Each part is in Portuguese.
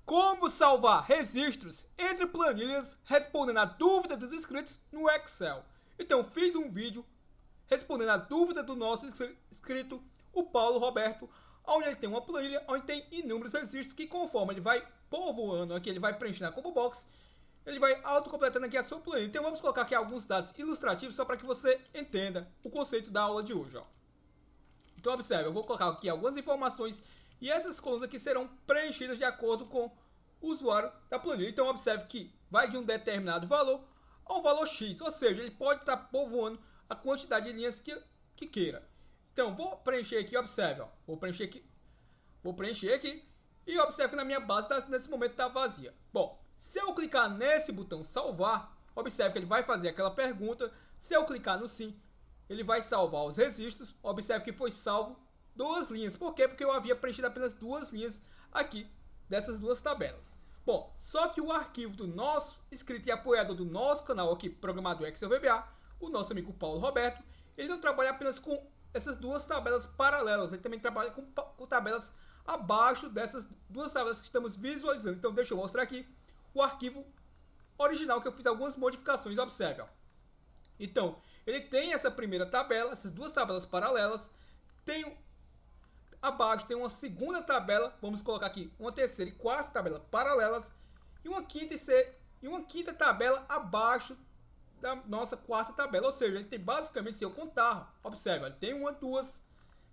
Como salvar registros entre planilhas respondendo a dúvida dos inscritos no Excel. Então, fiz um vídeo respondendo a dúvida do nosso inscrito, o Paulo Roberto, onde ele tem uma planilha, onde tem inúmeros registros que, conforme ele vai povoando aqui, ele vai preenchendo a combo box, ele vai autocompletando aqui a sua planilha. Então, vamos colocar aqui alguns dados ilustrativos só para que você entenda o conceito da aula de hoje. Ó. Então, observe, eu vou colocar aqui algumas informações e essas colunas aqui serão preenchidas de acordo com o usuário da planilha. Então, observe que vai de um determinado valor a um valor X, ou seja, ele pode estar povoando a quantidade de linhas que queira. Então, vou preencher aqui, observe, ó, vou preencher aqui e observe que na minha base nesse momento está vazia. Bom, se eu clicar nesse botão salvar, observe que ele vai fazer aquela pergunta. Se eu clicar no sim, ele vai salvar os registros. Observe que foi salvo 2 linhas. Por quê? Porque eu havia preenchido apenas 2 linhas aqui dessas 2 tabelas. Bom, só que o arquivo do nosso inscrito e apoiador do nosso canal aqui, Programador Excel VBA, o nosso amigo Paulo Roberto, ele não trabalha apenas com essas 2 tabelas paralelas, ele também trabalha com tabelas abaixo dessas 2 tabelas que estamos visualizando. Então, deixa eu mostrar aqui o arquivo original, que eu fiz algumas modificações, observe. Ó. Então, ele tem essa primeira tabela, essas 2 tabelas paralelas, abaixo tem uma segunda tabela, vamos colocar aqui uma terceira e quarta tabela paralelas, e uma quinta tabela abaixo da nossa quarta tabela, ou seja, ele tem basicamente, se eu contar, observe, ele tem 1, 2,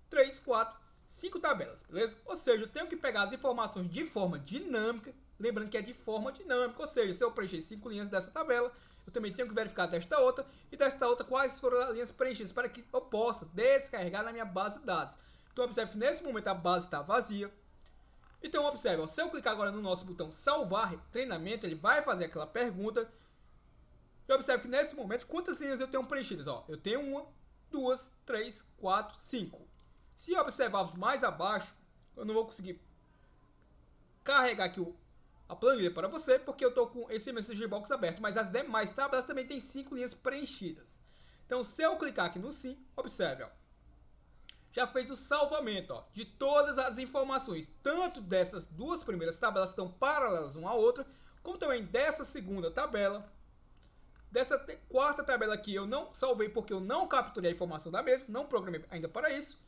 3, 4, 5 tabelas, beleza? Ou seja, eu tenho que pegar as informações de forma dinâmica, lembrando que é de forma dinâmica, ou seja, se eu preencher 5 linhas dessa tabela, eu também tenho que verificar desta outra, e desta outra quais foram as linhas preenchidas, para que eu possa descarregar na minha base de dados. Então, observe que nesse momento a base está vazia. Então, observe, ó, se eu clicar agora no nosso botão salvar treinamento, ele vai fazer aquela pergunta. E observe que nesse momento, quantas linhas eu tenho preenchidas? Ó, eu tenho 1, 2, 3, 4, 5. Se observarmos mais abaixo, eu não vou conseguir carregar aqui a planilha para você, porque eu estou com esse message box aberto. Mas as demais tabelas também têm 5 linhas preenchidas. Então, se eu clicar aqui no sim, observe, ó, já fez o salvamento, ó, de todas as informações, tanto dessas 2 primeiras tabelas que estão paralelas uma à outra, como também dessa segunda tabela. Dessa quarta tabela aqui eu não salvei porque eu não capturei a informação da mesma, não programei ainda para isso.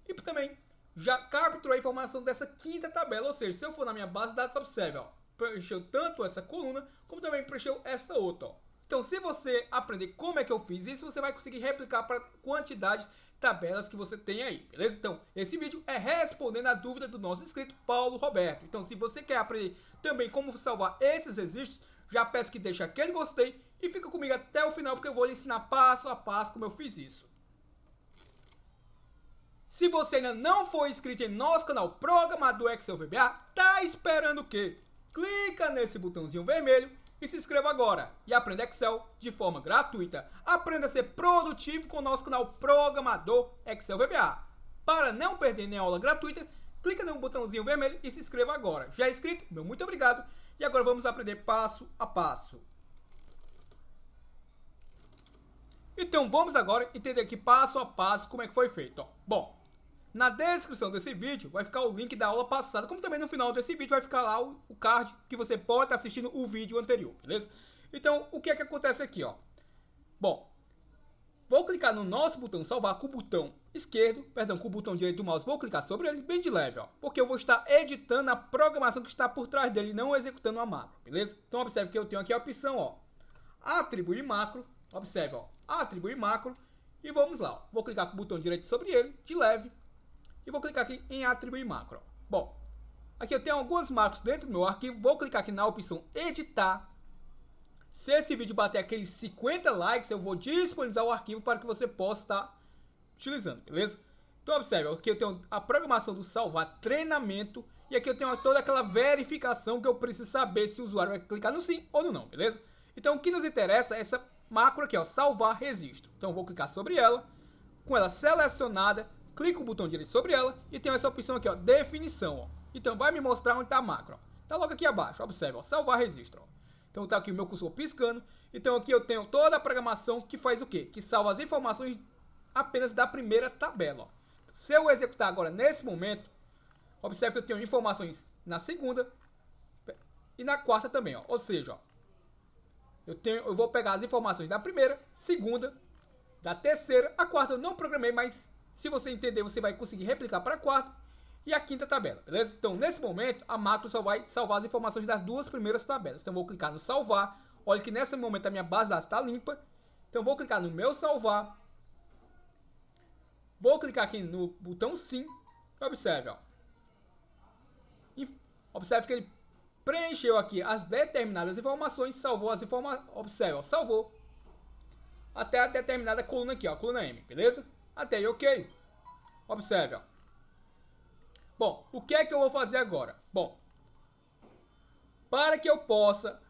E também já capturei a informação dessa quinta tabela, ou seja, se eu for na minha base de dados, observe, ó, preencheu tanto essa coluna, como também preencheu esta outra. Ó. Então, se você aprender como é que eu fiz isso, você vai conseguir replicar para quantidades tabelas que você tem aí, beleza? Então, esse vídeo é respondendo a dúvida do nosso inscrito Paulo Roberto. Então, se você quer aprender também como salvar esses registros, já peço que deixe aquele gostei e fica comigo até o final, porque eu vou lhe ensinar passo a passo como eu fiz isso. Se você ainda não for inscrito em nosso canal Programador Excel VBA, tá esperando o quê? Clica nesse botãozinho vermelho e se inscreva agora e aprenda Excel de forma gratuita. Aprenda a ser produtivo com o nosso canal Programador Excel VBA. Para não perder nenhuma aula gratuita, clica no botãozinho vermelho e se inscreva agora. Já é inscrito? Meu muito obrigado. E agora vamos aprender passo a passo. Então vamos agora entender aqui passo a passo como é que foi feito. Ó. Bom, na descrição desse vídeo vai ficar o link da aula passada, como também no final desse vídeo vai ficar lá o card que você pode estar assistindo o vídeo anterior, beleza? Então, o que é que acontece aqui, ó? Bom, vou clicar no nosso botão salvar com o botão esquerdo, perdão, com o botão direito do mouse, vou clicar sobre ele bem de leve, ó, porque eu vou estar editando a programação que está por trás dele, não executando a macro, beleza? Então, observe que eu tenho aqui a opção, ó, atribuir macro, observe, ó, atribuir macro, e vamos lá, ó, vou clicar com o botão direito sobre ele, de leve, e vou clicar aqui em atribuir macro. Bom, aqui eu tenho algumas macros dentro do meu arquivo. Vou clicar aqui na opção editar. Se esse vídeo bater aqueles 50 likes, eu vou disponibilizar o arquivo para que você possa estar utilizando, beleza? Então observe, aqui eu tenho a programação do salvar treinamento. E aqui eu tenho toda aquela verificação que eu preciso saber se o usuário vai clicar no sim ou no não, beleza? Então o que nos interessa é essa macro aqui, ó, salvar registro. Então eu vou clicar sobre ela, com ela selecionada. Clico o botão direito sobre ela e tenho essa opção aqui, ó, definição, ó. Então vai me mostrar onde está a macro, ó. Tá logo aqui abaixo, observe, ó, salvar registro, ó. Então tá aqui o meu cursor piscando. Então aqui eu tenho toda a programação que faz o quê? Que salva as informações apenas da primeira tabela, ó. Se eu executar agora nesse momento, observe que eu tenho informações na segunda, e na quarta também, ó. Ou seja, ó, eu vou pegar as informações da primeira, segunda, da terceira, a quarta eu não programei, mas se você entender, você vai conseguir replicar para a quarta e a quinta tabela, beleza? Então, nesse momento, a macro só vai salvar as informações das duas primeiras tabelas. Então, eu vou clicar no salvar. Olha que nesse momento a minha base de dados está limpa. Então, eu vou clicar no meu salvar. Vou clicar aqui no botão sim. Observe, ó. Observe que ele preencheu aqui as determinadas informações, salvou as informações. Observe, ó, salvou até a determinada coluna aqui, ó, coluna M, beleza? Até aí, ok. Observe, ó. Bom, o que é que eu vou fazer agora? Bom, para que eu possa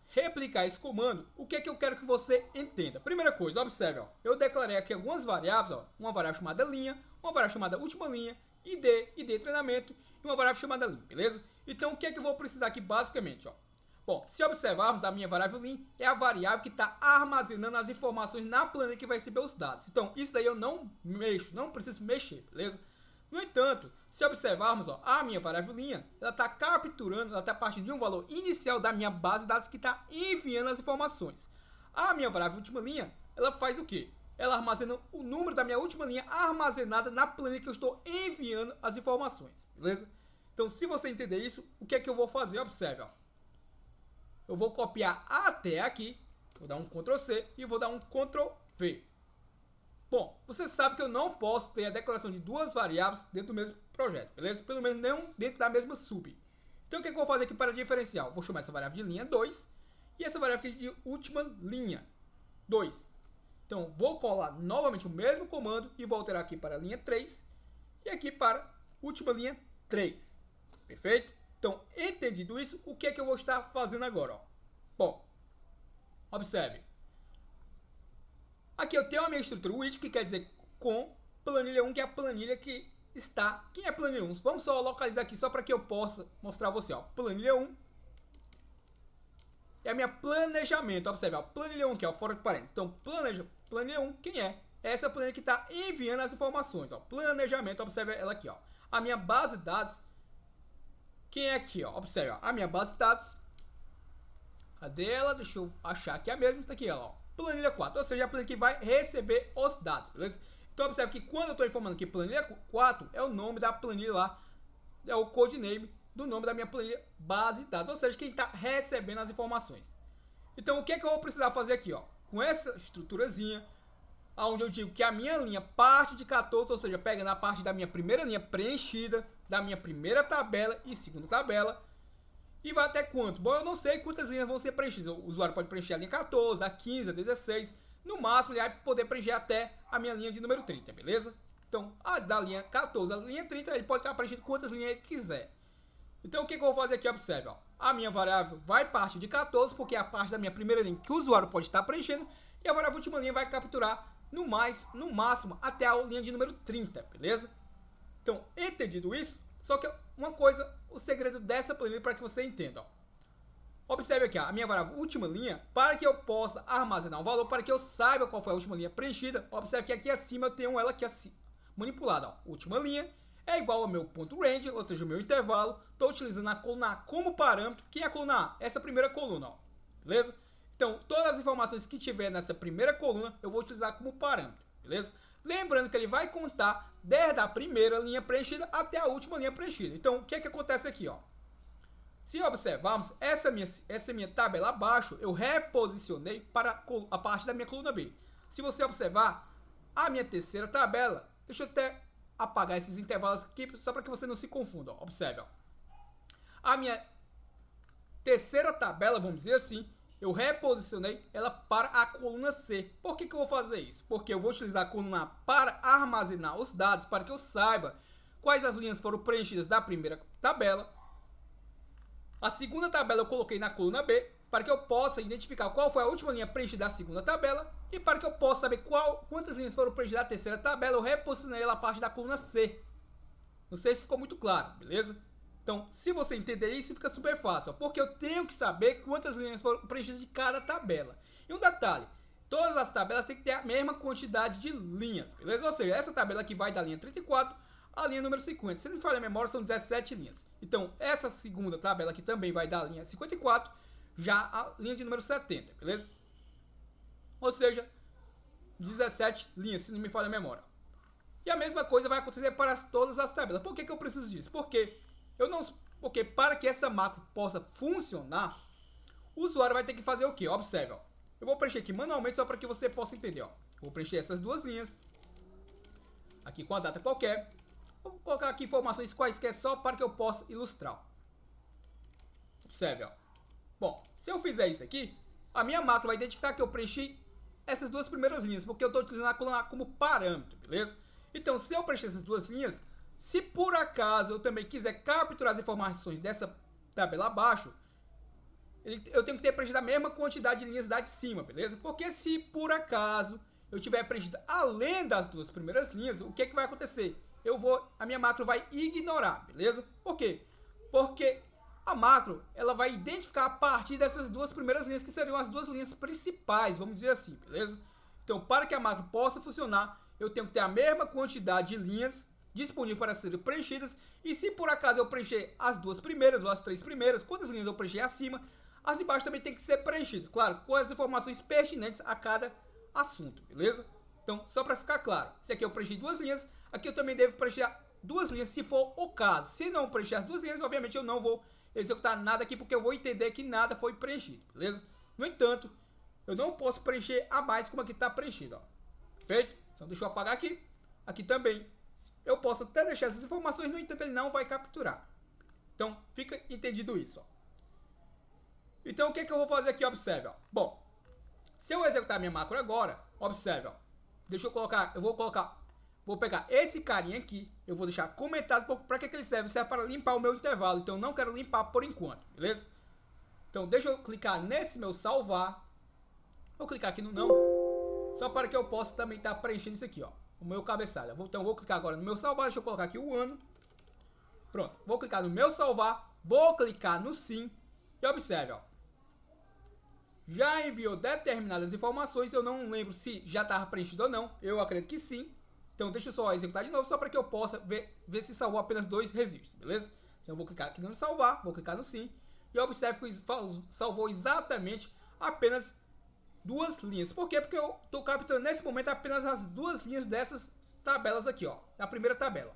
replicar esse comando, o que é que eu quero que você entenda? Primeira coisa, observe, ó, eu declarei aqui algumas variáveis, ó, uma variável chamada linha, uma variável chamada última linha, ID treinamento e uma variável chamada lim, beleza? Então, o que é que eu vou precisar aqui basicamente, ó? Bom, se observarmos, a minha variável lim é a variável que está armazenando as informações na planilha que vai receber os dados. Então, isso daí eu não mexo, não preciso mexer, beleza? No entanto, se observarmos, ó, a minha variável linha, ela está capturando, ela está partindo de um valor inicial da minha base de dados que está enviando as informações. A minha variável última linha, ela faz o quê? Ela armazena o número da minha última linha armazenada na planilha que eu estou enviando as informações, beleza? Então, se você entender isso, o que é que eu vou fazer? Observe, ó. Eu vou copiar até aqui, vou dar um Ctrl C e vou dar um Ctrl V. Bom, você sabe que eu não posso ter a declaração de duas variáveis dentro do mesmo projeto, beleza? Pelo menos não dentro da mesma sub. Então, o que é que eu vou fazer aqui para diferenciar? Eu vou chamar essa variável de linha 2 e essa variável aqui de última linha 2. Então, vou colar novamente o mesmo comando e vou alterar aqui para a linha 3 e aqui para última linha 3. Perfeito? Então, entendido isso, o que é que eu vou estar fazendo agora? Ó? Bom, observe. Aqui eu tenho a minha estrutura with, que quer dizer com planilha 1, que é a planilha que está... Quem é planilha 1? Vamos só localizar aqui, só para que eu possa mostrar a você. Ó. Planilha 1 é a minha planejamento. Observe, ó, planilha 1 que é o fora de parênteses. Então, planilha 1, quem é? Essa é a planilha que está enviando as informações. Ó. Planejamento, observe ela aqui. Ó. A minha base de dados, quem é aqui? Ó? Observe, ó, a minha base de dados. Cadê ela? Deixa eu achar aqui a mesma. Está aqui ela, ó. Planilha 4, ou seja, a planilha que vai receber os dados, beleza? Então, observe que quando eu estou informando que planilha 4 é o nome da planilha lá, é o codename do nome da minha planilha base de dados, ou seja, quem está recebendo as informações. Então, o que é que eu vou precisar fazer aqui, ó? Com essa estruturazinha, onde eu digo que a minha linha parte de 14, ou seja, pega na parte da minha primeira linha preenchida, da minha primeira tabela e segunda tabela, e vai até quanto? Bom, eu não sei quantas linhas vão ser preenchidas. O usuário pode preencher a linha 14, a 15, a 16. No máximo, ele vai poder preencher até a minha linha de número 30, beleza? Então, da linha 14 à linha 30, ele pode estar preenchendo quantas linhas ele quiser. Então, o que eu vou fazer aqui? Observe, ó. A minha variável vai partir de 14, porque é a parte da minha primeira linha que o usuário pode estar preenchendo. E a variável última linha vai capturar, no máximo, até a linha de número 30, beleza? Então, entendido isso, só que uma coisa, o segredo dessa planilha para que você entenda, ó. Observe aqui, ó, a minha variável última linha, para que eu possa armazenar um valor, para que eu saiba qual foi a última linha preenchida. Observe que aqui acima eu tenho ela aqui assim, manipulada, ó. Última linha é igual ao meu ponto range, ou seja, o meu intervalo. Estou utilizando a coluna A como parâmetro. Quem é a coluna A? Essa primeira coluna, ó. Beleza? Então, todas as informações que tiver nessa primeira coluna, eu vou utilizar como parâmetro, beleza? Lembrando que ele vai contar desde a primeira linha preenchida até a última linha preenchida. Então, o que é que acontece aqui, ó? Se observarmos, essa minha tabela abaixo, eu reposicionei para a parte da minha coluna B. Se você observar, a minha terceira tabela, deixa eu até apagar esses intervalos aqui, só para que você não se confunda, ó. Observe, ó. A minha terceira tabela, vamos dizer assim, eu reposicionei ela para a coluna C. Por que eu vou fazer isso? Porque eu vou utilizar a coluna A para armazenar os dados, para que eu saiba quais as linhas foram preenchidas da primeira tabela. A segunda tabela eu coloquei na coluna B, para que eu possa identificar qual foi a última linha preenchida da segunda tabela. E para que eu possa saber quantas linhas foram preenchidas da terceira tabela, eu reposicionei ela a parte da coluna C. Não sei se ficou muito claro, beleza? Então, se você entender isso, fica super fácil, ó, porque eu tenho que saber quantas linhas foram preenchidas de cada tabela. E um detalhe, todas as tabelas têm que ter a mesma quantidade de linhas, beleza? Ou seja, essa tabela aqui vai da linha 34 a linha número 50. Se não me falha a memória, são 17 linhas. Então, essa segunda tabela aqui também vai dar a linha 54, já a linha de número 70, beleza? Ou seja, 17 linhas, se não me falha a memória. E a mesma coisa vai acontecer para todas as tabelas. Por que eu preciso disso? Porque para que essa macro possa funcionar, o usuário vai ter que fazer o quê? Observe, ó. Eu vou preencher aqui manualmente só para que você possa entender, ó. Vou preencher essas duas linhas aqui com a data qualquer. Vou colocar aqui informações quaisquer só para que eu possa ilustrar. Observe, ó. Bom, se eu fizer isso aqui, a minha macro vai identificar que eu preenchi essas duas primeiras linhas, porque eu estou utilizando a coluna A como parâmetro, beleza? Então, se eu preencher essas duas linhas, se por acaso eu também quiser capturar as informações dessa tabela abaixo, eu tenho que ter preenchido a mesma quantidade de linhas da de cima, beleza? Porque se por acaso eu tiver preenchido além das duas primeiras linhas, o que vai acontecer? A minha macro vai ignorar, beleza? Por quê? Porque a macro, ela vai identificar a partir dessas duas primeiras linhas, que seriam as duas linhas principais, vamos dizer assim, beleza? Então, para que a macro possa funcionar, eu tenho que ter a mesma quantidade de linhas disponíveis para serem preenchidas, e se por acaso eu preencher as duas primeiras ou as três primeiras, quantas linhas eu preencher acima, as de baixo também tem que ser preenchidas, claro, com as informações pertinentes a cada assunto, beleza? Então, só para ficar claro, se aqui eu preenchi duas linhas, aqui eu também devo preencher duas linhas, se for o caso. Se não preencher as duas linhas, obviamente eu não vou executar nada aqui, porque eu vou entender que nada foi preenchido, beleza? No entanto, eu não posso preencher a mais como aqui está preenchido, ó. Perfeito? Então deixa eu apagar aqui. Aqui também eu posso até deixar essas informações, no entanto ele não vai capturar. Então fica entendido isso, ó. Então o que eu vou fazer aqui? Observe, ó. Bom, se eu executar minha macro agora, observe, ó. Deixa eu colocar, vou pegar esse carinha aqui, eu vou deixar comentado para que ele serve? Serve para limpar o meu intervalo, então eu não quero limpar por enquanto, beleza? Então deixa eu clicar nesse meu salvar, vou clicar aqui no não, só para que eu possa também estar preenchendo isso aqui, ó, o meu cabeçalho. Então eu vou clicar agora no meu salvar, deixa eu colocar aqui o ano, pronto, vou clicar no meu salvar, vou clicar no sim, e observe, ó, já enviou determinadas informações, eu não lembro se já estava preenchido ou não, eu acredito que sim. Então deixa eu só executar de novo, só para que eu possa ver se salvou apenas dois registros, beleza? Então eu vou clicar aqui no salvar, vou clicar no sim, e observe que salvou exatamente apenas duas linhas. Por quê? Porque eu estou capturando nesse momento apenas as duas linhas dessas tabelas aqui, ó, da primeira tabela.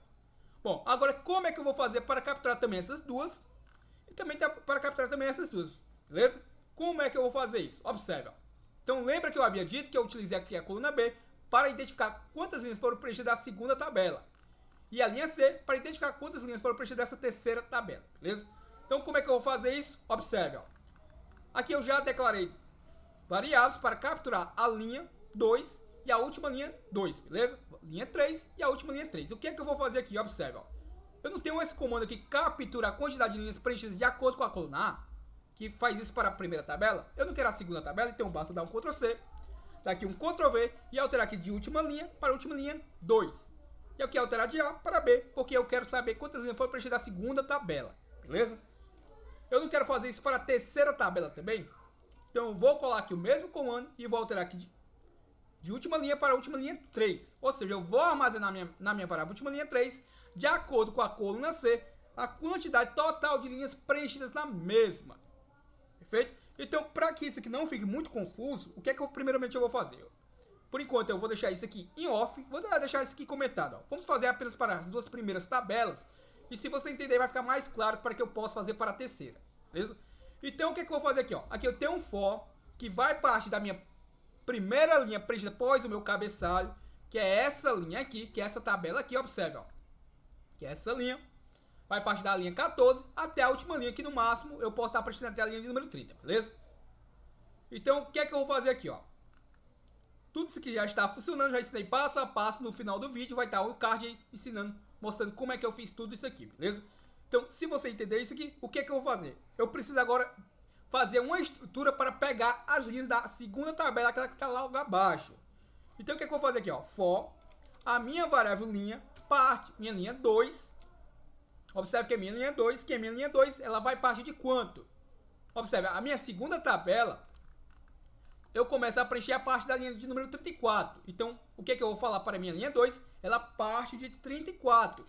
Bom, agora como é que eu vou fazer para capturar também essas duas, e também para capturar também essas duas, beleza? Como é que eu vou fazer isso? Observe, ó. Então lembra que eu havia dito que eu utilizei aqui a coluna B para identificar quantas linhas foram preenchidas da segunda tabela. E a linha C para identificar quantas linhas foram preenchidas dessa terceira tabela, beleza? Então como é que eu vou fazer isso? Observe, ó. Aqui eu já declarei variáveis para capturar a linha 2 e a última linha 2, beleza? Linha 3 e a última linha 3. O que é que eu vou fazer aqui? Observe, ó. Eu não tenho esse comando aqui, captura a quantidade de linhas preenchidas de acordo com a coluna A, que faz isso para a primeira tabela. Eu não quero a segunda tabela, então basta dar um Ctrl C, dar aqui um Ctrl V e alterar aqui de última linha para última linha 2. E aqui alterar de A para B, porque eu quero saber quantas linhas foram preenchidas da segunda tabela, beleza? Eu não quero fazer isso para a terceira tabela também, então eu vou colar aqui o mesmo comando e vou alterar aqui de última linha para a última linha 3. Ou seja, eu vou armazenar na minha variável última linha 3, de acordo com a coluna C, a quantidade total de linhas preenchidas na mesma. Perfeito? Então, para que isso aqui não fique muito confuso, o que é que primeiramente eu vou fazer? Por enquanto, eu vou deixar isso aqui em off, vou deixar isso aqui comentado. Ó. Vamos fazer apenas para as duas primeiras tabelas, e se você entender, vai ficar mais claro para que eu possa fazer para a terceira, beleza? Então, o que é que eu vou fazer aqui? Ó? Aqui eu tenho um for, que vai partir da minha primeira linha preenchida após o meu cabeçalho, que é essa linha aqui, que é essa tabela aqui, observe, ó. Que é essa linha. Vai partir da linha 14 até a última linha, que no máximo eu posso estar preenchendo até a linha de número 30, beleza? Então, o que é que eu vou fazer aqui, ó? Tudo isso aqui já está funcionando, já ensinei passo a passo. No final do vídeo vai estar o card aí ensinando, mostrando como é que eu fiz tudo isso aqui, beleza? Então, se você entender isso aqui, o que é que eu vou fazer? Eu preciso agora fazer uma estrutura para pegar as linhas da segunda tabela, aquela que está lá abaixo. Então, o que é que eu vou fazer aqui, ó? For, a minha variável linha, parte, minha linha 2. Observe que a minha linha 2, ela vai partir de quanto? Observe, a minha segunda tabela, eu começo a preencher a parte da linha de número 34. Então, o que é que eu vou falar para a minha linha 2? Ela parte de 34.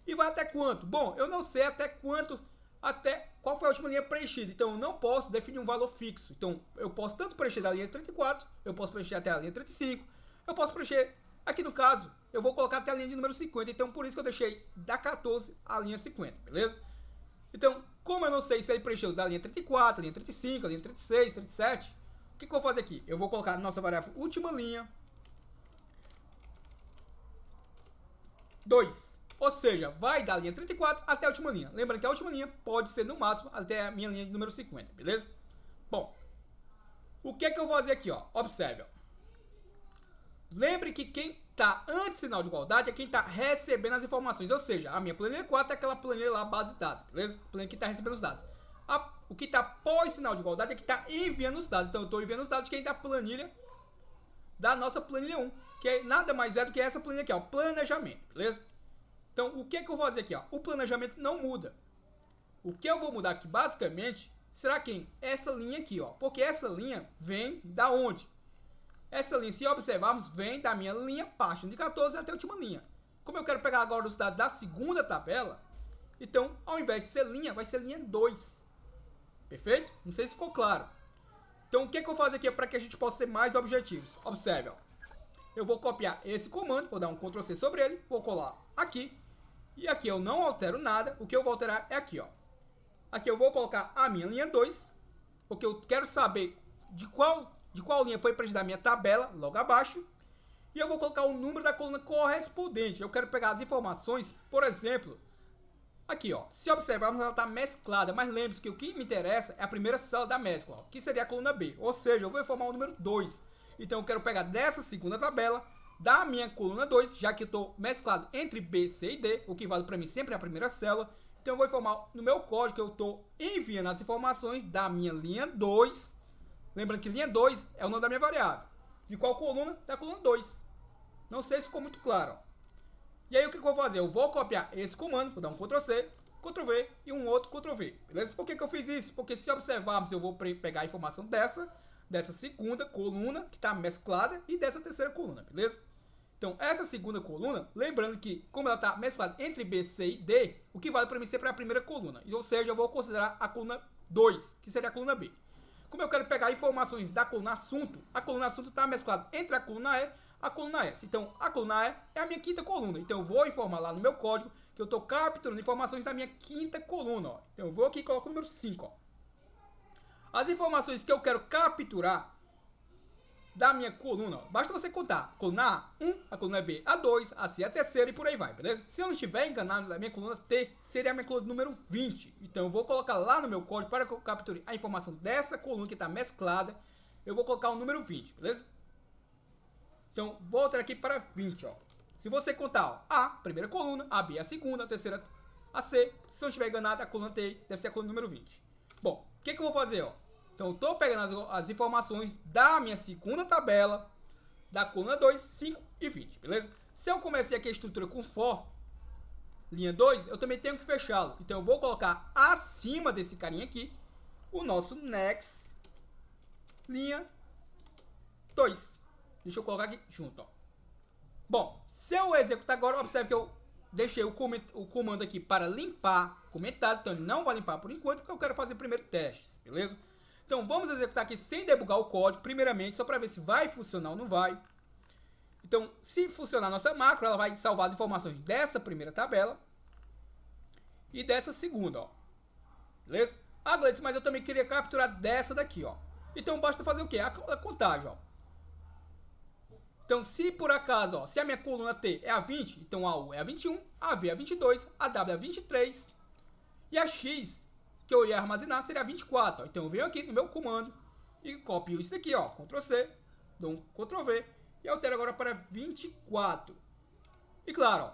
E vai até quanto? Bom, eu não sei até quanto, até qual foi a última linha preenchida. Então eu não posso definir um valor fixo. Então eu posso tanto preencher da linha 34, eu posso preencher até a linha 35, eu posso preencher, aqui no caso, eu vou colocar até a linha de número 50. Então por isso que eu deixei da 14 a linha 50, beleza? Então, como eu não sei se ele preencheu da linha 34, linha 35, linha 36, 37, o que eu vou fazer aqui? Eu vou colocar na nossa variável última linha 2. Ou seja, vai da linha 34 até a última linha. Lembrando que a última linha pode ser no máximo até a minha linha de número 50, beleza? Bom, o que eu vou fazer aqui, ó? Observe, ó. Lembre que quem está antes do sinal de igualdade é quem está recebendo as informações. Ou seja, a minha planilha 4 é aquela planilha lá, base de dados, beleza? Planilha que está recebendo os dados. O que está pós sinal de igualdade é que está enviando os dados. Então eu estou enviando os dados de quem está planilha da nossa planilha 1, que nada mais é do que essa planilha aqui, ó, planejamento, beleza? Então o que eu vou fazer aqui, ó? O planejamento não muda. O que eu vou mudar aqui, basicamente, será quem? Essa linha aqui, ó. Porque essa linha vem da onde? Essa linha, se observarmos, vem da minha linha página de 14 até a última linha. Como eu quero pegar agora os dados da segunda tabela, então, ao invés de ser linha, vai ser linha 2. Perfeito? Não sei se ficou claro. Então, o que eu vou fazer aqui para que a gente possa ser mais objetivos? Observe, ó. Eu vou copiar esse comando, vou dar um Ctrl C sobre ele, vou colar aqui. E aqui eu não altero nada, o que eu vou alterar é aqui, ó. Aqui eu vou colocar a minha linha 2, porque eu quero saber de qual linha foi preenchida a minha tabela, logo abaixo. E eu vou colocar o número da coluna correspondente. Eu quero pegar as informações, por exemplo, aqui, ó. Se observarmos, ela está mesclada, mas lembre-se que o que me interessa é a primeira célula da mescla, ó, que seria a coluna B. Ou seja, eu vou informar o número 2. Então eu quero pegar dessa segunda tabela, da minha coluna 2, já que eu estou mesclado entre B, C e D, o que vale para mim sempre é a primeira célula. Então eu vou informar no meu código que eu estou enviando as informações da minha linha 2. Lembrando que linha 2 é o nome da minha variável. De qual coluna? Da coluna 2. Não sei se ficou muito claro. E aí o que eu vou fazer? Eu vou copiar esse comando, vou dar um Ctrl C, Ctrl V e um outro Ctrl V. Beleza? Por que eu fiz isso? Porque se observarmos, eu vou pegar a informação dessa segunda coluna, que está mesclada, e dessa terceira coluna. Beleza? Então, essa segunda coluna, lembrando que, como ela está mesclada entre B, C e D, o que vale para mim sempre é a primeira coluna. Ou seja, eu vou considerar a coluna 2, que seria a coluna B. Como eu quero pegar informações da coluna assunto, a coluna assunto está mesclada entre a coluna E e a coluna S. Então, a coluna E é a minha quinta coluna. Então, eu vou informar lá no meu código que eu estou capturando informações da minha quinta coluna. Ó. Então, eu vou aqui e coloco o número 5. Ó. As informações que eu quero capturar da minha coluna, ó, basta você contar. Coluna A, 1, a coluna B, a 2, a C, a terceira e por aí vai, beleza? Se eu não estiver enganado, a minha coluna T seria a minha coluna número 20. Então eu vou colocar lá no meu código para que eu capture a informação dessa coluna que está mesclada. Eu vou colocar o número 20, beleza? Então vou alterar aqui para 20, ó. Se você contar, ó, A, primeira coluna, a B, a segunda, a terceira, a C. Se eu não estiver enganado, a coluna T deve ser a coluna número 20. Bom, o que eu vou fazer, ó? Então, eu estou pegando as informações da minha segunda tabela, da coluna 2, 5 e 20, beleza? Se eu comecei aqui a estrutura com for, linha 2, eu também tenho que fechá-lo. Então, eu vou colocar acima desse carinha aqui, o nosso next, linha 2. Deixa eu colocar aqui junto, ó. Bom, se eu executar agora, observe que eu deixei o comando aqui para limpar comentário. Então, ele não vai limpar por enquanto, porque eu quero fazer primeiro testes, beleza? Então, vamos executar aqui sem debugar o código, primeiramente, só para ver se vai funcionar ou não vai. Então, se funcionar a nossa macro, ela vai salvar as informações dessa primeira tabela e dessa segunda, ó. Beleza? Ah, Gleides, mas eu também queria capturar dessa daqui, ó. Então, basta fazer o quê? A contagem, ó. Então, se por acaso, ó, se a minha coluna T é a 20, então a U é a 21, a V é a 22, a W é a 23 e a X que eu ia armazenar seria 24. Ó. Então eu venho aqui no meu comando e copio isso daqui, ó, Ctrl C, dou um Ctrl V e altero agora para 24. E claro, ó,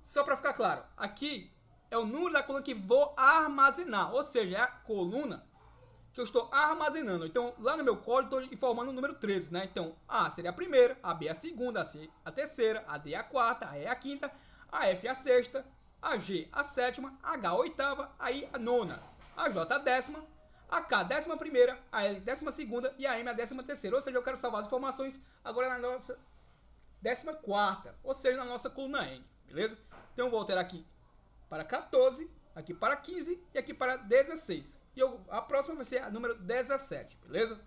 só para ficar claro, aqui é o número da coluna que vou armazenar, ou seja, é a coluna que eu estou armazenando. Então lá no meu código estou informando o número 13, né? Então A seria a primeira, a B a segunda, a C a terceira, a D a quarta, a E a quinta, a F a sexta, a G a sétima, a H a oitava, a I a nona, a J a décima, a K a 11ª, a L a 12ª e a M a 13ª. Ou seja, eu quero salvar as informações agora na nossa 14ª, ou seja, na nossa coluna N, beleza? Então eu vou alterar aqui para 14, aqui para 15 e aqui para 16. E a próxima vai ser a número 17, beleza?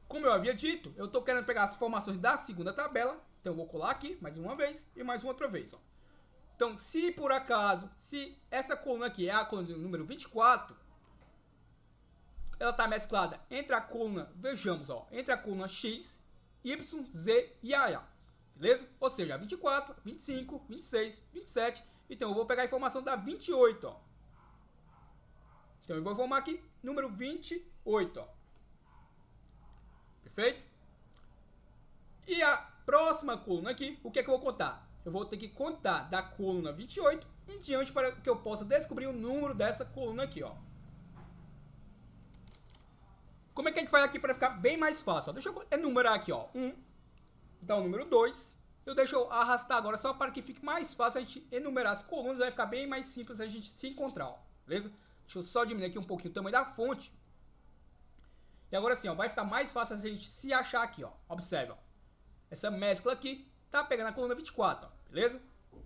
Como eu havia dito, eu estou querendo pegar as informações da segunda tabela, então eu vou colar aqui mais uma vez e mais uma outra vez, ó. Então, se por acaso, se essa coluna aqui é a coluna número 24, ela está mesclada entre a coluna, vejamos, ó, entre a coluna X, Y, Z e AA, beleza? Ou seja, 24, 25, 26, 27, então eu vou pegar a informação da 28, ó. Então eu vou informar aqui, número 28, ó. Perfeito? E a próxima coluna aqui, o que é que eu vou contar? Eu vou ter que contar da coluna 28 em diante para que eu possa descobrir o número dessa coluna aqui, ó. Como é que a gente faz aqui para ficar bem mais fácil? Ó? Deixa eu enumerar aqui, ó. 1, dá o número 2. Deixa eu arrastar agora só para que fique mais fácil a gente enumerar as colunas. Vai ficar bem mais simples a gente se encontrar, ó. Beleza? Deixa eu só diminuir aqui um pouquinho o tamanho da fonte. E agora sim, ó, vai ficar mais fácil a gente se achar aqui, ó. Observe, ó. Essa mescla aqui tá pegando a coluna 24, ó. Beleza?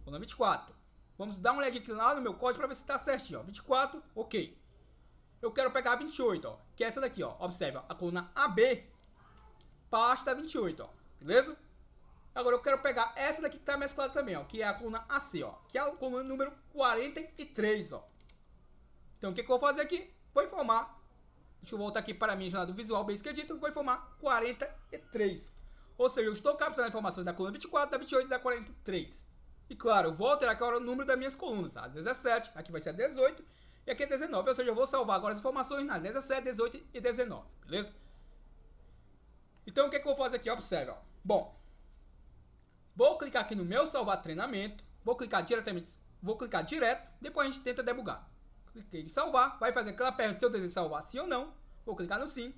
Coluna 24. Vamos dar uma olhadinha aqui lá no meu código para ver se tá certinho, ó. 24, ok. Eu quero pegar a 28, ó, que é essa daqui, ó. Observe, ó, a coluna AB, parte da 28, ó. Beleza? Agora eu quero pegar essa daqui que tá mesclada também, ó, que é a coluna AC, ó, que é a coluna número 43, ó. Então o que eu vou fazer aqui? Vou informar. Deixa eu voltar aqui para a minha jornada do Visual Basic Editor, vou informar 43. Ou seja, eu estou capturando informações da coluna 24, da 28 e da 43. E claro, eu vou alterar agora o número das minhas colunas, tá? 17, aqui vai ser a 18 e aqui é 19. Ou seja, eu vou salvar agora as informações na 17, 18 e 19, beleza? Então o que eu vou fazer aqui? Observe, ó. Bom, vou clicar aqui no meu salvar treinamento, vou clicar direto, depois a gente tenta debugar. Cliquei em salvar, vai fazer aquela pergunta se eu desejo salvar sim ou não. Vou clicar no sim.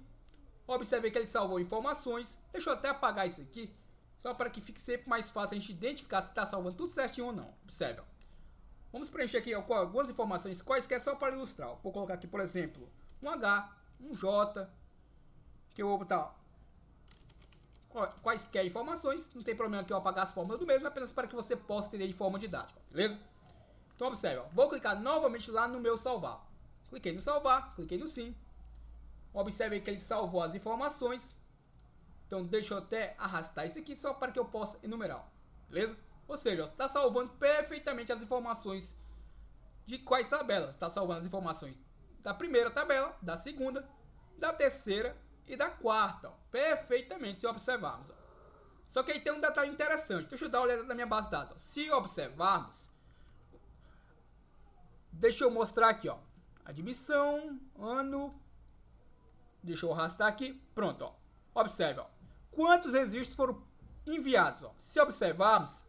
Observe que ele salvou informações. Deixa eu até apagar isso aqui, só para que fique sempre mais fácil a gente identificar se está salvando tudo certinho ou não. Observe, ó. Vamos preencher aqui ó, com algumas informações quaisquer só para ilustrar. Vou colocar aqui, por exemplo, um H, um J, que eu vou botar quaisquer informações. Não tem problema que eu apagar as fórmulas do mesmo, apenas para que você possa entender de forma didática, beleza? Então observe, ó, vou clicar novamente lá no meu salvar. Cliquei no salvar, cliquei no sim. Observe que ele salvou as informações. Então deixa eu até arrastar isso aqui só para que eu possa enumerar, beleza? Ou seja, está salvando perfeitamente as informações de quais tabelas. Está salvando as informações da primeira tabela, da segunda, da terceira e da quarta, ó, perfeitamente, se observarmos. Ó. Só que aí tem um detalhe interessante. Deixa eu dar uma olhada na minha base de dados. Ó. Se observarmos, deixa eu mostrar aqui, ó, admissão, ano. Deixa eu arrastar aqui. Pronto, ó. Observe, ó. Quantos registros foram enviados, ó. Se observarmos,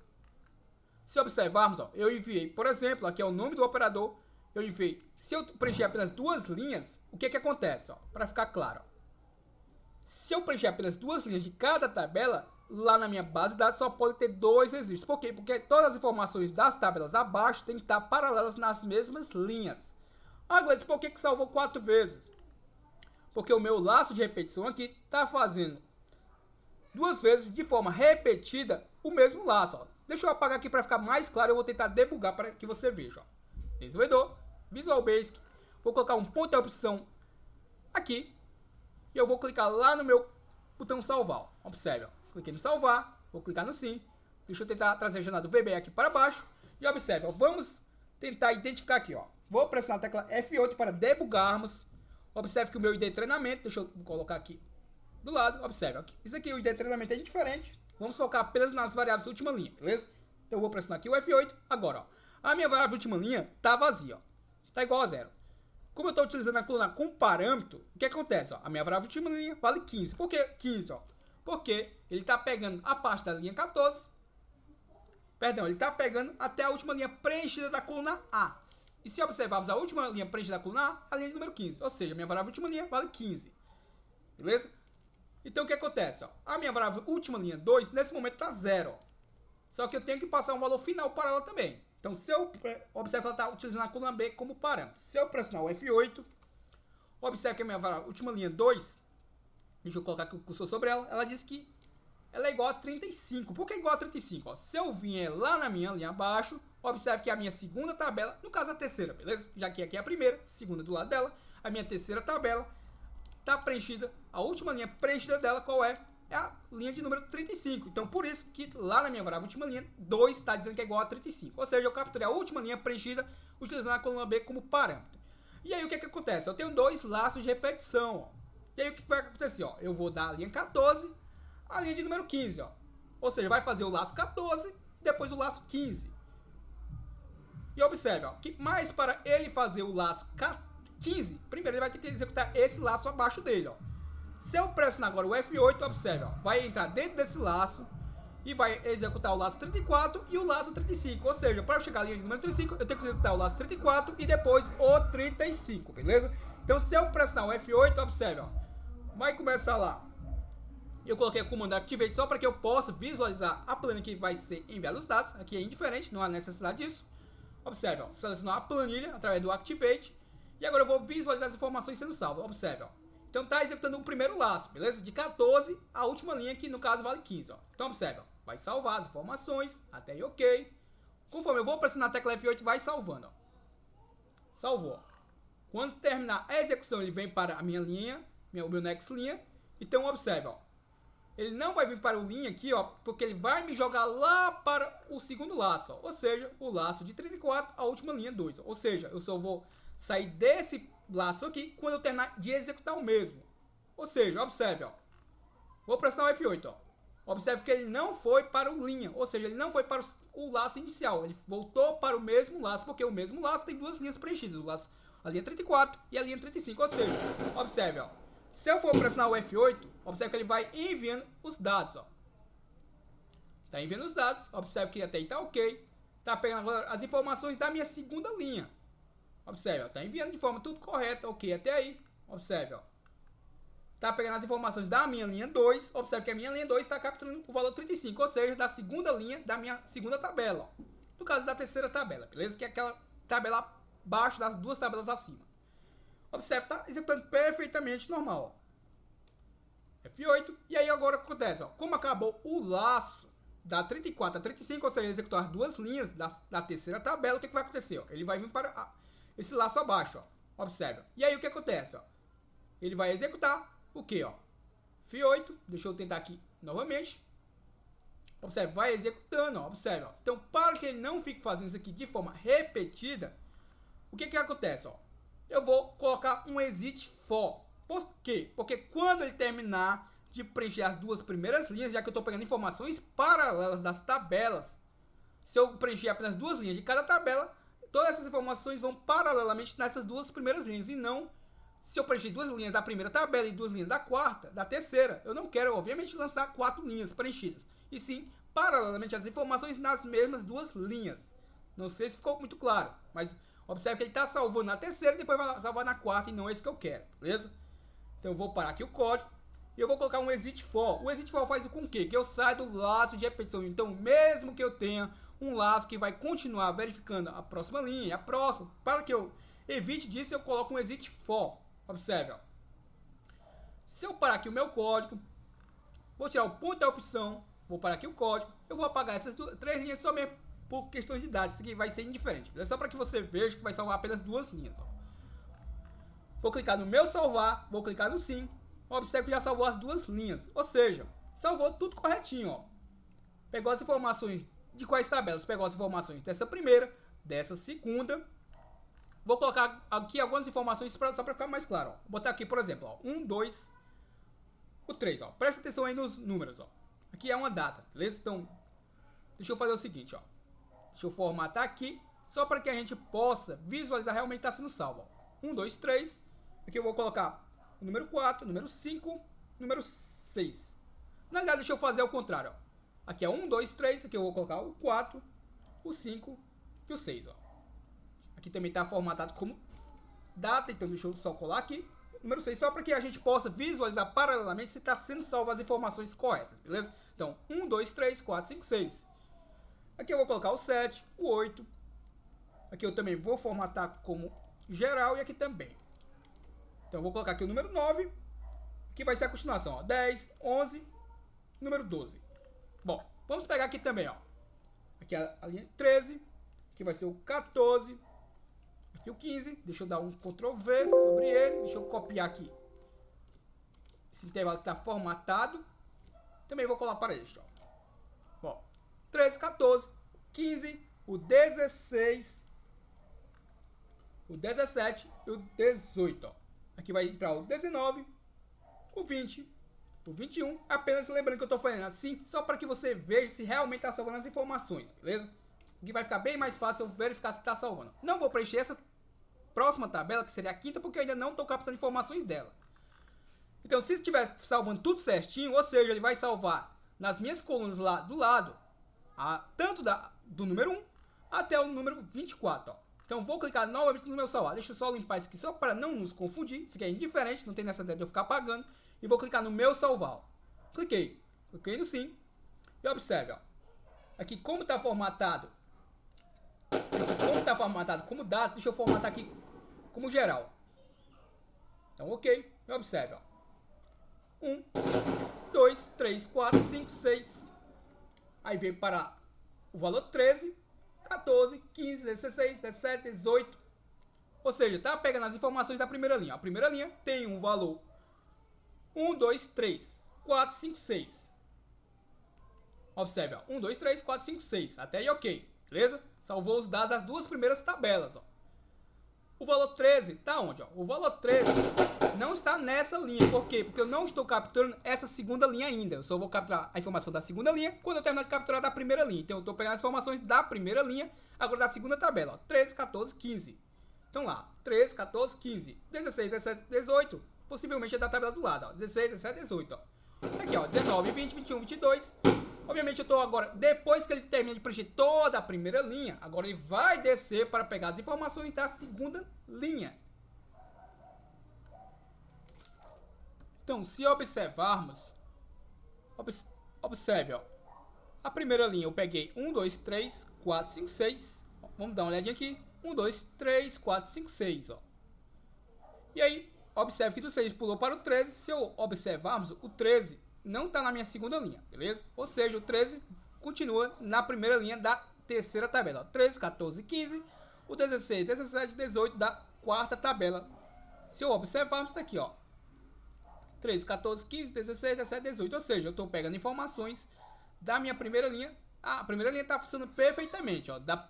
ó, eu enviei, por exemplo, aqui é o nome do operador. Eu enviei. Se eu preencher apenas duas linhas, o que acontece, ó? Para ficar claro, ó. Se eu preencher apenas duas linhas de cada tabela, lá na minha base de dados só pode ter dois registros. Por quê? Porque todas as informações das tabelas abaixo têm que estar paralelas nas mesmas linhas. Ah, Gleides, por que salvou 4 vezes? Porque o meu laço de repetição aqui está fazendo 2 vezes de forma repetida o mesmo laço. Ó. Deixa eu apagar aqui para ficar mais claro. Eu vou tentar debugar para que você veja. Ó. Desenvolvedor, Visual Basic. Vou colocar um ponto de opção aqui. E eu vou clicar lá no meu botão salvar. Ó. Observe. Ó. Cliquei no salvar. Vou clicar no sim. Deixa eu tentar trazer a jornada do VB aqui para baixo. E observe. Ó. Vamos tentar identificar aqui. Ó. Vou pressionar a tecla F8 para debugarmos. Observe que o meu ID treinamento, deixa eu colocar aqui do lado, observe, aqui. Isso aqui, o ID treinamento é diferente, vamos focar apenas nas variáveis última linha, beleza? Então eu vou pressionar aqui o F8, agora, ó, a minha variável última linha tá vazia, ó, tá igual a 0. Como eu estou utilizando a coluna com parâmetro, o que acontece, ó, a minha variável última linha vale 15, por que 15, ó? Porque ele tá pegando a parte da linha 14, perdão, ele tá pegando até a última linha preenchida da coluna A. E se observarmos a última linha preenchida da coluna A, a linha número 15. Ou seja, a minha variável última linha vale 15. Beleza? Então o que acontece? Ó? A minha variável última linha 2, nesse momento está 0. Ó. Só que eu tenho que passar um valor final para ela também. Então se eu observo que ela está utilizando a coluna B como parâmetro. Se eu pressionar o F8, observe que a minha variável última linha 2, deixa eu colocar aqui o cursor sobre ela, ela diz que ela é igual a 35. Por que é igual a 35? Ó, se eu vier lá na minha linha abaixo, Observe que a minha segunda tabela, no caso a terceira, beleza? Já que aqui é a primeira, segunda do lado dela, a minha terceira tabela está preenchida, a última linha preenchida dela, qual é? É a linha de número 35. Então, por isso que lá na minha variável última linha, 2 está dizendo que é igual a 35. Ou seja, eu capturei a última linha preenchida utilizando a coluna B como parâmetro. E aí, o que acontece? Eu tenho dois laços de repetição. Ó. E aí, o que vai acontecer? Ó? Eu vou dar a linha 14, a linha de número 15. Ó. Ou seja, vai fazer o laço 14 e depois o laço 15. E observe, ó, que mais para ele fazer o laço 15, primeiro ele vai ter que executar esse laço abaixo dele. Ó. Se eu pressionar agora o F8, observe, ó, vai entrar dentro desse laço e vai executar o laço 34 e o laço 35. Ou seja, para eu chegar à linha de número 35, eu tenho que executar o laço 34 e depois o 35, beleza? Então, se eu pressionar o F8, observe, ó, vai começar lá. Eu coloquei o comando Activate só para que eu possa visualizar a planilha que vai ser enviada os dados. Aqui é indiferente, não há necessidade disso. Observe, ó, selecionar a planilha através do Activate. E agora eu vou visualizar as informações sendo salvas. Observe, ó. Então tá executando o primeiro laço, beleza? De 14 a última linha, que no caso vale 15, ó. Então observe, ó. Vai salvar as informações, até aí ok. Conforme eu vou pressionar a tecla F8, vai salvando, ó. Salvou. Quando terminar a execução, ele vem para a minha linha, o meu next linha. Então observe, ó. Ele não vai vir para o linha aqui, ó, porque ele vai me jogar lá para o segundo laço, ó. Ou seja, o laço de 34, a última linha 2. Ó. Ou seja, eu só vou sair desse laço aqui quando eu terminar de executar o mesmo. Ou seja, observe, ó. Vou pressionar o F8, ó. Observe que ele não foi para o linha, ou seja, ele não foi para o laço inicial. Ele voltou para o mesmo laço, porque o mesmo laço tem duas linhas preenchidas, o laço, a linha 34 e a linha 35. Ou seja, observe, ó. Se eu for pressionar o F8, observe que ele vai enviando os dados, ó. Tá enviando os dados, observe que até aí tá ok. Tá pegando agora as informações da minha segunda linha. Observe, ó, tá enviando de forma tudo correta, ok, até aí. Observe, ó. Tá pegando as informações da minha linha 2. Observe que a minha linha 2 está capturando o valor 35, ou seja, da segunda linha da minha segunda tabela. Ó. No caso da terceira tabela, beleza? Que é aquela tabela abaixo das duas tabelas acima. Observe, tá executando perfeitamente normal. Ó. F8. E aí agora o que acontece? Ó, como acabou o laço da 34 a 35, ou seja, executou as duas linhas da terceira tabela, o que vai acontecer? Ó? Ele vai vir para esse laço abaixo, ó. Observe. E aí o que acontece? Ó? Ele vai executar o que? F8. Deixa eu tentar aqui novamente. Observe, vai executando, ó. Observe. Ó. Então, para que ele não fique fazendo isso aqui de forma repetida, o que acontece? Ó? Eu vou colocar um exit for. Por quê? Porque quando ele terminar de preencher as duas primeiras linhas, já que eu estou pegando informações paralelas das tabelas, se eu preencher apenas duas linhas de cada tabela, todas essas informações vão paralelamente nessas duas primeiras linhas, e não se eu preencher duas linhas da primeira tabela e duas linhas da quarta, da terceira. Eu não quero, obviamente, lançar 4 linhas preenchidas, e sim, paralelamente, as informações nas mesmas duas linhas. Não sei se ficou muito claro, mas observe que ele está salvando na terceira e depois vai salvar na quarta, e não é isso que eu quero, beleza? Então eu vou parar aqui o código e eu vou colocar um exit for. O exit for faz com que eu saia do laço de repetição. Então, mesmo que eu tenha um laço que vai continuar verificando a próxima linha e a próxima, para que eu evite disso, eu coloco um exit for. Observe, ó. Se eu parar aqui o meu código, vou tirar o ponto da opção, vou parar aqui o código, eu vou apagar essas três linhas só mesmo por questões de dados. Isso aqui vai ser indiferente, é só para que você veja que vai salvar apenas duas linhas, ó. Vou clicar no meu salvar, vou clicar no sim. Observe que já salvou as duas linhas. Ou seja, salvou tudo corretinho, ó. Pegou as informações de quais tabelas? Pegou as informações dessa primeira, dessa segunda. Vou colocar aqui algumas informações só para ficar mais claro, ó. Vou botar aqui, por exemplo, ó, 1, 2, o 3, ó. Presta atenção aí nos números, ó. Aqui é uma data, beleza? Então, deixa eu fazer o seguinte, ó. Deixa eu formatar aqui, só para que a gente possa visualizar realmente está sendo salvo, ó. 1, 2, 3. Aqui eu vou colocar o número 4, número 5, número 6. Na verdade, deixa eu fazer ao contrário, ó. Aqui é 1, 2, 3. Aqui eu vou colocar o 4, o 5 e o 6, ó. Aqui também está formatado como data, então deixa eu só colar aqui. Número 6, só para que a gente possa visualizar paralelamente se está sendo salvo as informações corretas, beleza? Então, 1, 2, 3, 4, 5, 6. Aqui eu vou colocar o 7, o 8. Aqui eu também vou formatar como geral e aqui também. Então eu vou colocar aqui o número 9, que vai ser a continuação, ó. 10, 11, número 12. Bom, vamos pegar aqui também, ó. Aqui a linha 13, Aqui vai ser o 14. Aqui o 15. Deixa eu dar um Ctrl V sobre ele. Deixa eu copiar aqui. Esse intervalo está formatado. Também vou colar para este. Ó. Bom, 13, 14, 15, o 16, o 17 e o 18. Ó. Aqui vai entrar o 19, o 20, o 21. Apenas lembrando que eu estou fazendo assim, só para que você veja se realmente está salvando as informações, beleza? Que vai ficar bem mais fácil eu verificar se está salvando. Não vou preencher essa próxima tabela, que seria a quinta, porque eu ainda não estou captando informações dela. Então, se estiver salvando tudo certinho, ou seja, ele vai salvar nas minhas colunas lá do lado, tanto do número 1 até o número 24. Ó. Então, vou clicar novamente no meu salvar. Deixa eu só limpar isso aqui, só para não nos confundir. Isso aqui é indiferente, não tem nessa ideia de eu ficar apagando. E vou clicar no meu salvar. Ó. Cliquei no sim. E observe, ó. Aqui, como está formatado como dado, deixa eu formatar aqui como geral. Então, ok. E observe, ó. 1, 2, 3, 4, 5, 6. Aí veio para o valor 13, 14, 15, 16, 17, 18. Ou seja, tá pegando as informações da primeira linha. A primeira linha tem um valor 1, 2, 3, 4, 5, 6. Observe, ó. 1, 2, 3, 4, 5, 6. Até aí ok, beleza? Salvou os dados das duas primeiras tabelas, ó. O valor 13 tá onde, ó? O valor 13 não está nessa linha. Por quê? Porque eu não estou capturando essa segunda linha ainda. Eu só vou capturar a informação da segunda linha quando eu terminar de capturar da primeira linha. Então eu estou pegando as informações da primeira linha, agora da segunda tabela, ó. 13, 14, 15. Então lá, 13, 14, 15, 16, 17, 18. Possivelmente é da tabela do lado, ó. 16, 17, 18, ó. Aqui, ó, 19, 20, 21, 22. Obviamente eu estou agora, depois que ele termina de preencher toda a primeira linha, agora ele vai descer para pegar as informações da segunda linha. Então, se observarmos, observe, ó, a primeira linha eu peguei 1, 2, 3, 4, 5, 6. Vamos dar uma olhadinha aqui. 1, 2, 3, 4, 5, 6, ó. E aí, observe que do 6 pulou para o 13. Se eu observarmos, o 13 não está na minha segunda linha, beleza? Ou seja, o 13 continua na primeira linha da terceira tabela. Ó. 13, 14, 15, o 16, 17, 18 da quarta tabela. Se eu observarmos, está aqui, ó. 13, 14, 15, 16, 17, 18. Ou seja, eu estou pegando informações da minha primeira linha. A primeira linha está funcionando perfeitamente, ó. Tá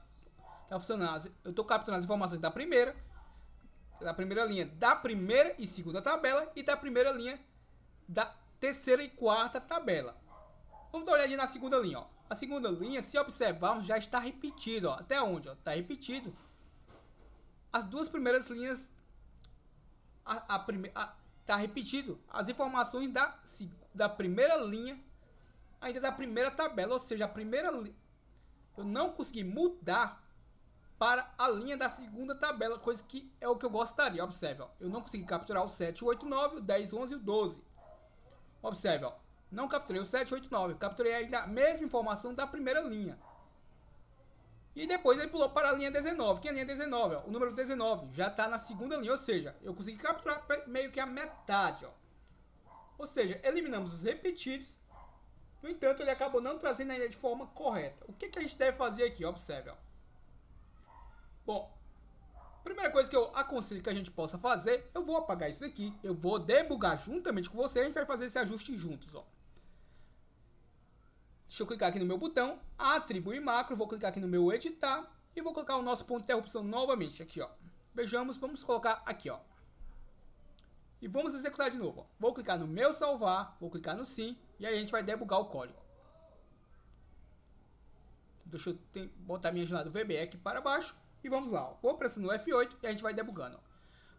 funcionando, eu estou capturando as informações da primeira linha da primeira e segunda tabela e da primeira linha da terceira e quarta tabela. Vamos dar uma olhadinha na segunda linha, ó. A segunda linha, se observarmos, já está repetido, ó. Até onde, ó? Está repetido. As duas primeiras linhas, está repetido as informações da primeira linha, ainda da primeira tabela, ou seja, a primeira linha eu não consegui mudar para a linha da segunda tabela, coisa que é o que eu gostaria. Observe, ó. Eu não consegui capturar o 7, o 8, 9, o 10, 11 e o 12. Observe, ó. Não capturei o 7, 8, 9. Capturei ainda a mesma informação da primeira linha. E depois ele pulou para a linha 19. Que é a linha 19, ó. O número 19 já está na segunda linha. Ou seja, eu consegui capturar meio que a metade, ó. Ou seja, eliminamos os repetidos. No entanto, ele acabou não trazendo ainda de forma correta. O que a gente deve fazer aqui? Observe, ó. Bom, primeira coisa que eu aconselho que a gente possa fazer, eu vou apagar isso aqui, eu vou debugar juntamente com você, a gente vai fazer esse ajuste juntos, ó. Deixa eu clicar aqui no meu botão, atribuir macro, vou clicar aqui no meu editar e vou colocar o nosso ponto de interrupção novamente aqui, ó. Vejamos, vamos colocar aqui, ó. E vamos executar de novo, ó. Vou clicar no meu salvar, vou clicar no sim e aí a gente vai debugar o código. Deixa eu botar minha janela do VB aqui para baixo. E vamos lá, ó. Vou pressionando o F8 e a gente vai debugando, ó.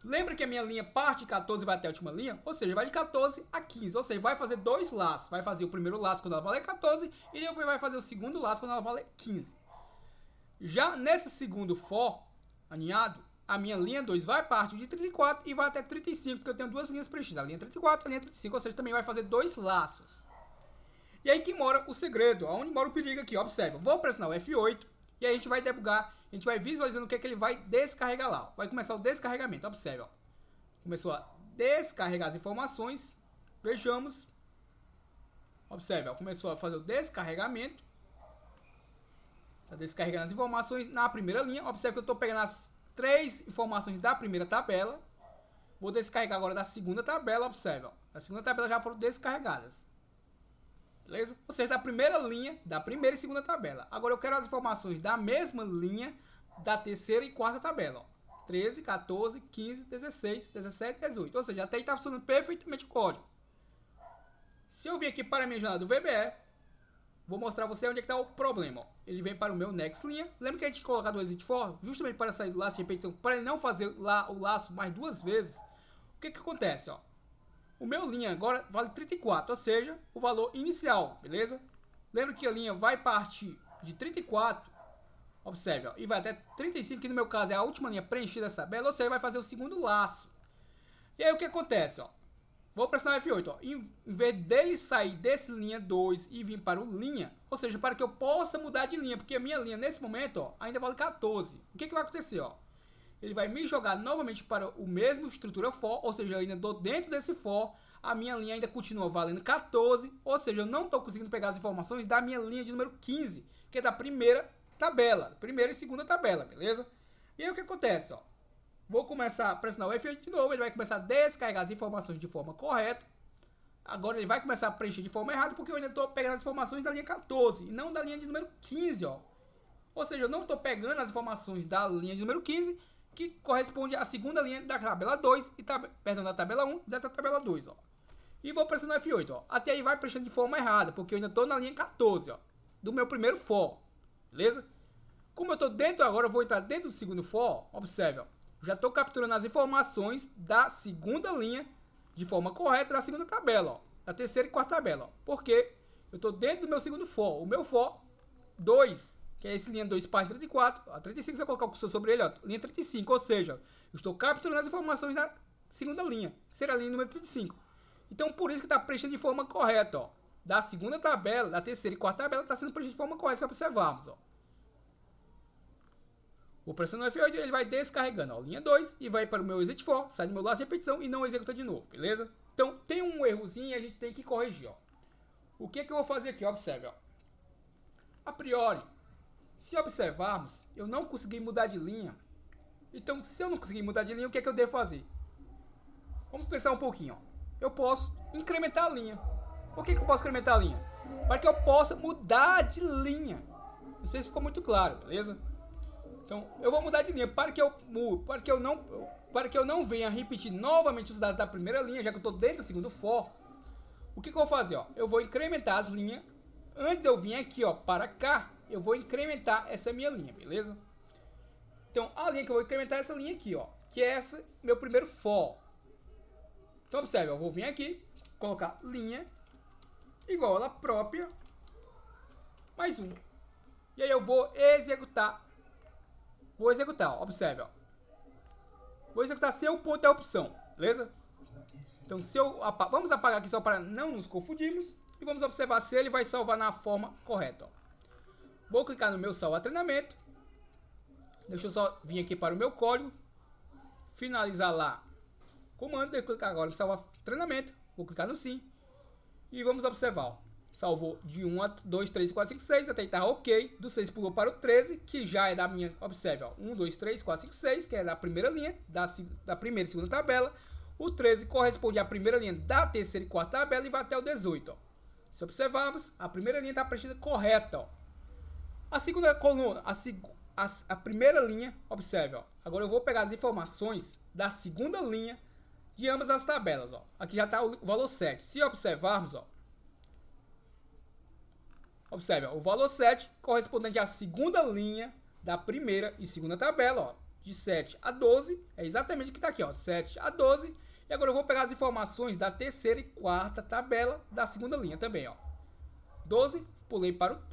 Lembra que a minha linha parte de 14 e vai até a última linha? Ou seja, vai de 14 a 15. Ou seja, vai fazer dois laços. Vai fazer o primeiro laço quando ela valer 14 e depois vai fazer o segundo laço quando ela valer 15. Já nesse segundo for aninhado, a minha linha 2 vai partir de 34 e vai até 35, porque eu tenho duas linhas preenchidas. A linha 34 e a linha 35, ou seja, também vai fazer dois laços. E aí que mora o segredo, onde mora o perigo aqui. Observa, vou pressionar o F8 e aí a gente vai debugar. A gente vai visualizando o que é que ele vai descarregar lá. Vai começar o descarregamento. Observe, ó. Começou a descarregar as informações. Vejamos. Observe, ó. Começou a fazer o descarregamento. Tá descarregando as informações na primeira linha. Observe que eu estou pegando as 3 informações da primeira tabela. Vou descarregar agora da segunda tabela, observe, ó. A segunda tabela já foram descarregadas. Beleza? Ou seja, da primeira linha, da primeira e segunda tabela. Agora eu quero as informações da mesma linha da terceira e quarta tabela, ó. 13, 14, 15, 16, 17, 18. Ou seja, até aí está funcionando perfeitamente o código. Se eu vir aqui para a minha jornada do VBE, vou mostrar a você onde é que está o problema. Ó. Ele vem para o meu next linha. Lembra que a gente colocou do exit for? Justamente para sair do laço de repetição, para ele não fazer lá o laço mais 2 vezes. O que que acontece? Ó? O meu linha agora vale 34, ou seja, o valor inicial, beleza? Lembra que a linha vai partir de 34, observe, ó, e vai até 35, que no meu caso é a última linha preenchida dessa tabela, ou seja, vai fazer o segundo laço. E aí o que acontece? Ó? Vou pressionar F8, ó. Em vez dele sair desse linha 2 e vir para o linha, ou seja, para que eu possa mudar de linha, porque a minha linha nesse momento, ó, ainda vale 14. O que que vai acontecer? Ó? Ele vai me jogar novamente para o mesmo estrutura for, ou seja, eu ainda estou dentro desse for, a minha linha ainda continua valendo 14, ou seja, eu não estou conseguindo pegar as informações da minha linha de número 15, que é da primeira tabela, primeira e segunda tabela, beleza? E aí o que acontece? Ó? Vou começar a pressionar o F8 de novo, ele vai começar a descarregar as informações de forma correta. Agora ele vai começar a preencher de forma errada, porque eu ainda estou pegando as informações da linha 14, e não da linha de número 15, ó. Ou seja, eu não estou pegando as informações da linha de número 15, que corresponde à segunda linha da tabela 2, e perdão, da tabela 1 e da tabela 2, ó. E vou pressionar F8, ó. Até aí vai preenchendo de forma errada, porque eu ainda estou na linha 14, ó, do meu primeiro for, beleza? Como eu estou dentro agora, eu vou entrar dentro do segundo for, observe, ó. Já estou capturando as informações da segunda linha de forma correta da segunda tabela, ó, da terceira e quarta tabela, ó, porque eu estou dentro do meu segundo for, o meu for 2, que é esse linha 2 parte 34, a 35 você vai colocar o cursor sobre ele, ó, linha 35, ou seja, eu estou capturando as informações da segunda linha, que será a linha número 35. Então, por isso que está preenchendo de forma correta, ó, da segunda tabela, da terceira e quarta tabela, está sendo preenchido de forma correta, se observarmos, ó. Vou pressionar o F8, ele vai descarregando, ó, linha 2 e vai para o meu exit for, sai do meu laço de repetição e não executa de novo, beleza? Então, tem um errozinho e a gente tem que corrigir, ó. O que que eu vou fazer aqui? Observe, ó. A priori, se observarmos, eu não consegui mudar de linha. Então, se eu não conseguir mudar de linha, o que é que eu devo fazer? Vamos pensar um pouquinho, ó. Eu posso incrementar a linha. Por que que eu posso incrementar a linha? Para que eu possa mudar de linha. Não sei se ficou muito claro, beleza? Então, eu vou mudar de linha para que eu não venha repetir novamente os dados da primeira linha, já que eu estou dentro do segundo for. O que que eu vou fazer? Ó? Eu vou incrementar as linhas. Antes de eu vir aqui, ó, para cá, eu vou incrementar essa minha linha, beleza? Então, a linha que eu vou incrementar é essa linha aqui, ó, que é essa, meu primeiro for. Então, observe, eu vou vir aqui, colocar linha igual ela própria, mais um. E aí eu vou executar. Ó, observe, ó. Vou executar sem o ponto da opção, beleza? Então, vamos apagar aqui só para não nos confundirmos. E vamos observar se ele vai salvar na forma correta, ó. Vou clicar no meu salvar treinamento. Deixa eu só vir aqui para o meu código. Finalizar lá. Comando, eu clicar agora em salvar treinamento. Vou clicar no sim. E vamos observar, ó. Salvou de 1 a 2, 3, 4, 5, 6. Até aí tá ok. Do 6 pulou para o 13, que já é da minha. Observe, ó. 1, 2, 3, 4, 5, 6, que é da primeira linha, da primeira e segunda tabela. O 13 corresponde à primeira linha da terceira e quarta tabela e vai até o 18, ó. Se observarmos, a primeira linha está preenchida correta, ó. A segunda coluna, a primeira linha, observe, ó. Agora eu vou pegar as informações da segunda linha de ambas as tabelas, ó. Aqui já está o valor 7. Se observarmos, ó. Observe, ó, o valor 7 correspondente à segunda linha da primeira e segunda tabela, ó. De 7 a 12, é exatamente o que está aqui, ó. 7 a 12. E agora eu vou pegar as informações da terceira e quarta tabela da segunda linha também, ó. 12, pulei para o...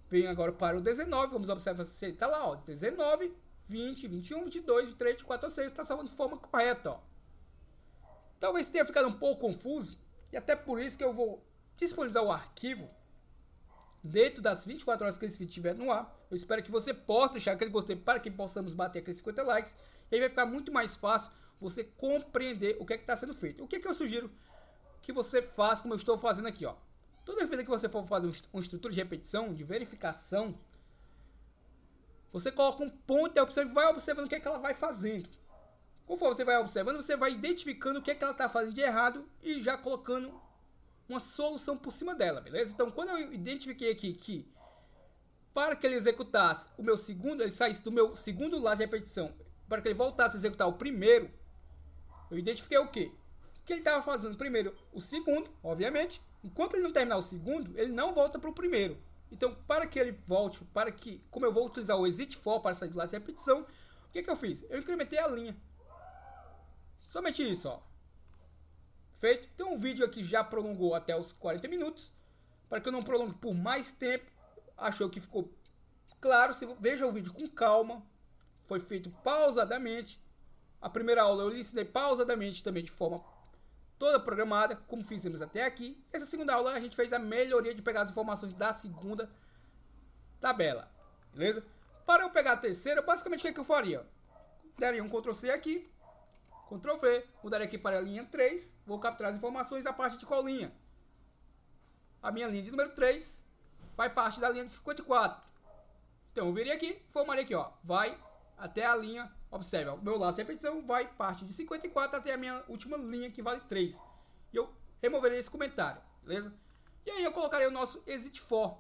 Venho agora para o 19, vamos observar se ele está lá, ó. 19, 20, 21, 22, 23, 24, 26, está salvando de forma correta, ó. Talvez tenha ficado um pouco confuso, e até por isso que eu vou disponibilizar o arquivo dentro das 24 horas que esse vídeo estiver no ar. Eu espero que você possa deixar aquele gostei para que possamos bater aqueles 50 likes, e aí vai ficar muito mais fácil você compreender o que é que está sendo feito. O que é que eu sugiro que você faça, como eu estou fazendo aqui, ó. Toda vez que você for fazer uma estrutura de repetição, de verificação, Você coloca um ponto e vai observando o que é que ela vai fazendo. Conforme você vai observando, você vai identificando o que é que ela está fazendo de errado e já colocando uma solução por cima dela, beleza? Então, quando eu identifiquei aqui que para que ele executasse o meu segundo, ele saísse do meu segundo laço de repetição, para que ele voltasse a executar o primeiro, eu identifiquei o quê? Que ele estava fazendo primeiro o segundo, obviamente. Enquanto ele não terminar o segundo, ele não volta para o primeiro. Então, para que ele volte, como eu vou utilizar o exit for para sair do laço de repetição, o que eu fiz? Eu incrementei a linha. Somente isso, ó. Feito? Então o vídeo aqui já prolongou até os 40 minutos. Para que eu não prolongue por mais tempo. Achou que ficou claro? Veja o vídeo com calma. Foi feito pausadamente. A primeira aula eu lhe ensinei pausadamente também de forma toda programada, como fizemos até aqui. Essa segunda aula a gente fez a melhoria de pegar as informações da segunda tabela. Beleza? Para eu pegar a terceira, basicamente o que eu faria? Daria um Ctrl+C aqui. Ctrl+V, mudaria aqui para a linha 3, vou capturar as informações a partir de qual linha? A minha linha de número 3 vai parte da linha de 54. Então eu viria aqui, formaria aqui, ó, vai até a linha, observe, ó, o meu laço de repetição vai parte de 54 até a minha última linha que vale 3. E eu removeria esse comentário, beleza? E aí eu colocaria o nosso exit for.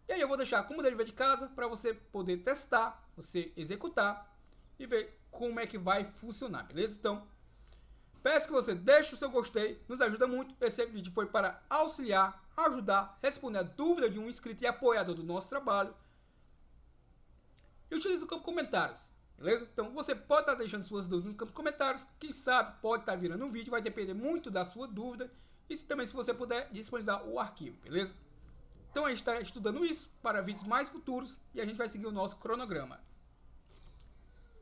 E aí eu vou deixar como dever de casa para você poder testar, você executar e ver como é que vai funcionar, beleza? Então, peço que você deixe o seu gostei, nos ajuda muito. Esse vídeo foi para auxiliar, ajudar, responder a dúvida de um inscrito e apoiador do nosso trabalho. E utilize o campo comentários, beleza? Então, você pode estar deixando suas dúvidas no campo de comentários. Quem sabe pode estar virando um vídeo, vai depender muito da sua dúvida. E também se você puder disponibilizar o arquivo, beleza? Então, a gente está estudando isso para vídeos mais futuros e a gente vai seguir o nosso cronograma.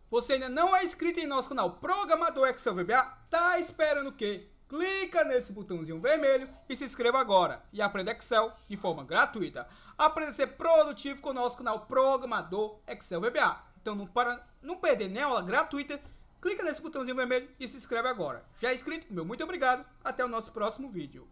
Você ainda não é inscrito em nosso canal Programador Excel VBA? Tá esperando o quê? Clica nesse botãozinho vermelho e se inscreva agora. E aprenda Excel de forma gratuita. Aprenda a ser produtivo com o nosso canal Programador Excel VBA. Então, para não perder nenhuma aula gratuita, clica nesse botãozinho vermelho e se inscreve agora. Já é inscrito? Meu muito obrigado. Até o nosso próximo vídeo.